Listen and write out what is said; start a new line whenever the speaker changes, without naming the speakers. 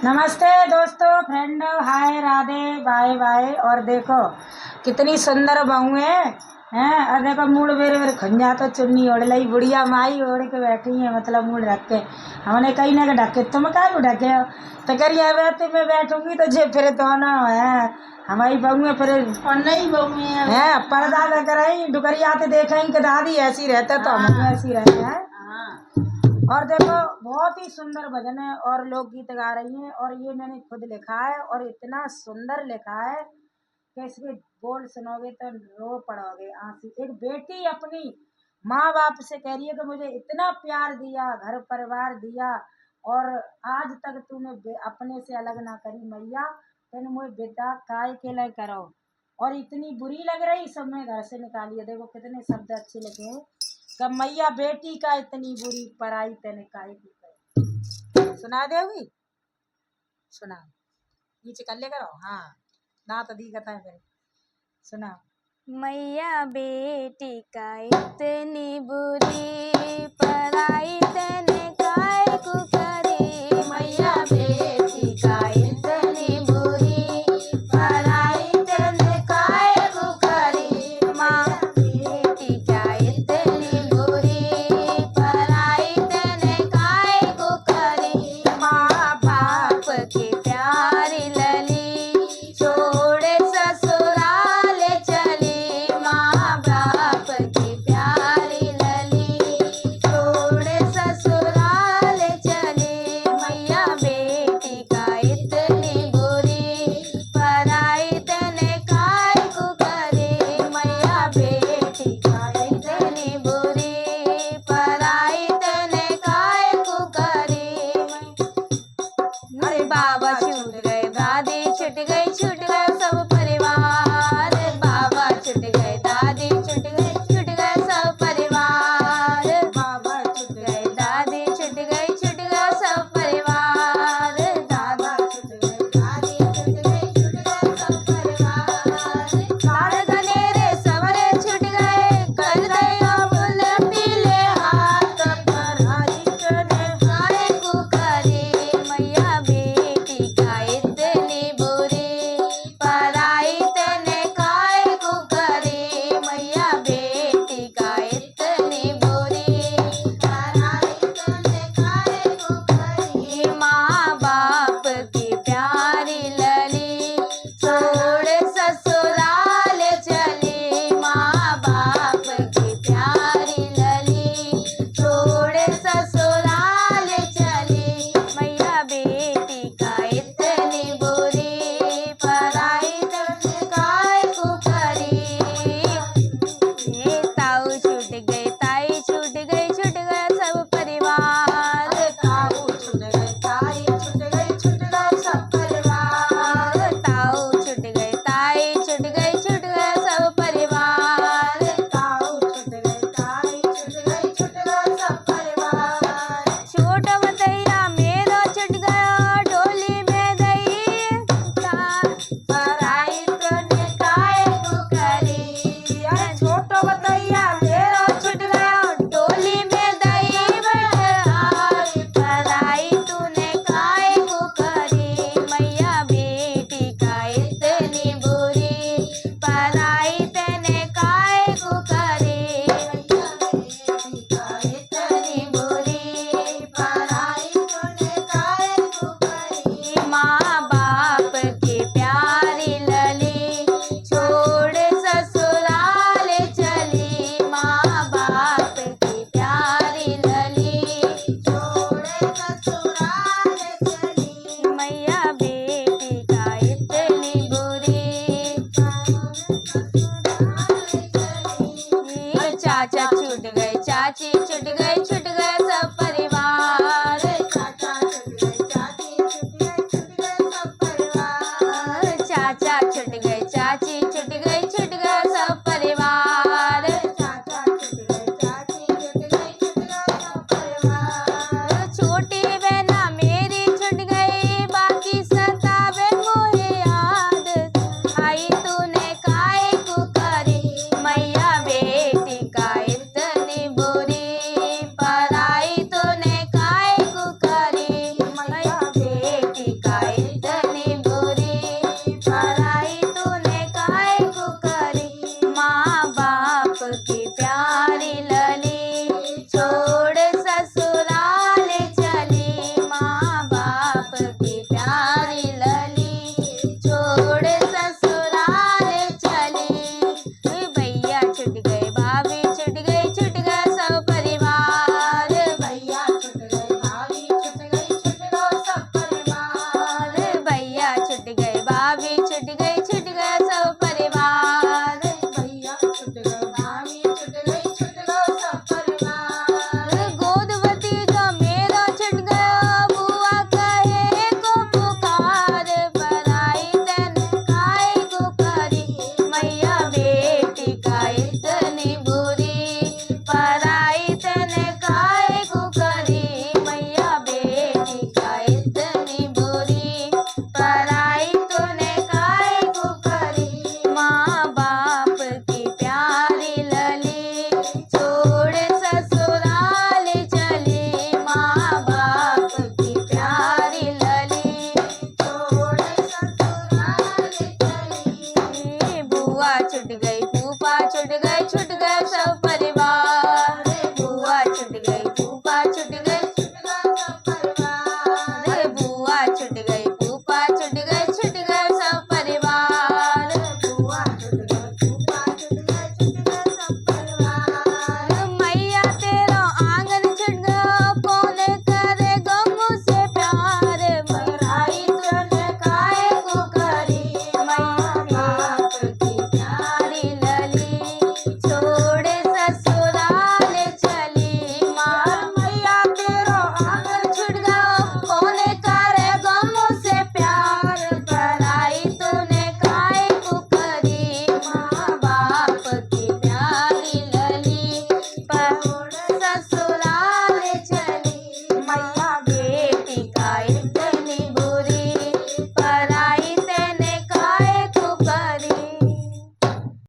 नमस्ते दोस्तों, फ्रेंड, हाय, Radhe, bye bye. और देखो कितनी सुंदर बहू हैं। और देखो मूड मेरे मेरे खंजा तो चुन्नी ओढ़ ली, बुढ़िया माई ओढ़ के बैठी है, मतलब मूड रख के। हमने कहीं ना ढके, तुम क्या ढके हो? तो करिए बैठे, मैं बैठूंगी तो जे फिर दोनों है हमारी बहू फिर
और नहीं बहू
है पर्दा में कराई डुकरियाते देखेंगे कि दादी ऐसी रहते तो हम ऐसी रहते हैं। और देखो बहुत ही सुंदर भजन है और लोग गीत गा रही हैं, और ये मैंने खुद लिखा है और इतना सुंदर लिखा है कि इसके बोल सुनोगे तो रो पड़ोगे आंसू। एक बेटी अपनी माँ बाप से कह रही है कि मुझे इतना प्यार दिया, घर परिवार दिया, और आज तक तूने अपने से अलग ना करी मैया, तेने मुझे बेटा काय के लिए करो। और इतनी बुरी लग रही, सब में घर से निकाली है। देखो कितने शब्द अच्छे लिखे हैं कि मैया बेटी का इतनी बुरी पढ़ाई तेने काय की करी। सुना देगी? सुना नीचे कर ले करो। हाँ ना तो दी कथा है फिर सुना।
मैया बेटी का इतनी बुरी पढ़ाई तने काय को करी। मैया बेटी का इतनी बुरी पढ़ाई तने काय को करी। माँ बेटी का इतनी बुरी पढ़ाई तने काय को करी। माँ बाप की प्यारी लली छोड़े ससुराल चली। माँ बाप की प्यारी लली छोड़े ससुराल चली। मैया बेटी का इतनी बुरी पढ़ाई तने काय को करी। मैया बेटी का इतनी बुरी पढ़ाई तने काय को करी। अरे बाबा छूट गए, दादी छूट गई, छूट गए सब परिवार। बाबा छूट गए, दादी छूट गए सब परिवार। बाबा छूट गए, दादी छूट गए सब परिवार। दादा छूट गए, दादी छूट गए सब परिवार। लाड़ गनेरे सवरे छूट गए, कर दया फूल पीले हाथ। पढ़ाई तने काय को करी। मैया बेटी का आपकी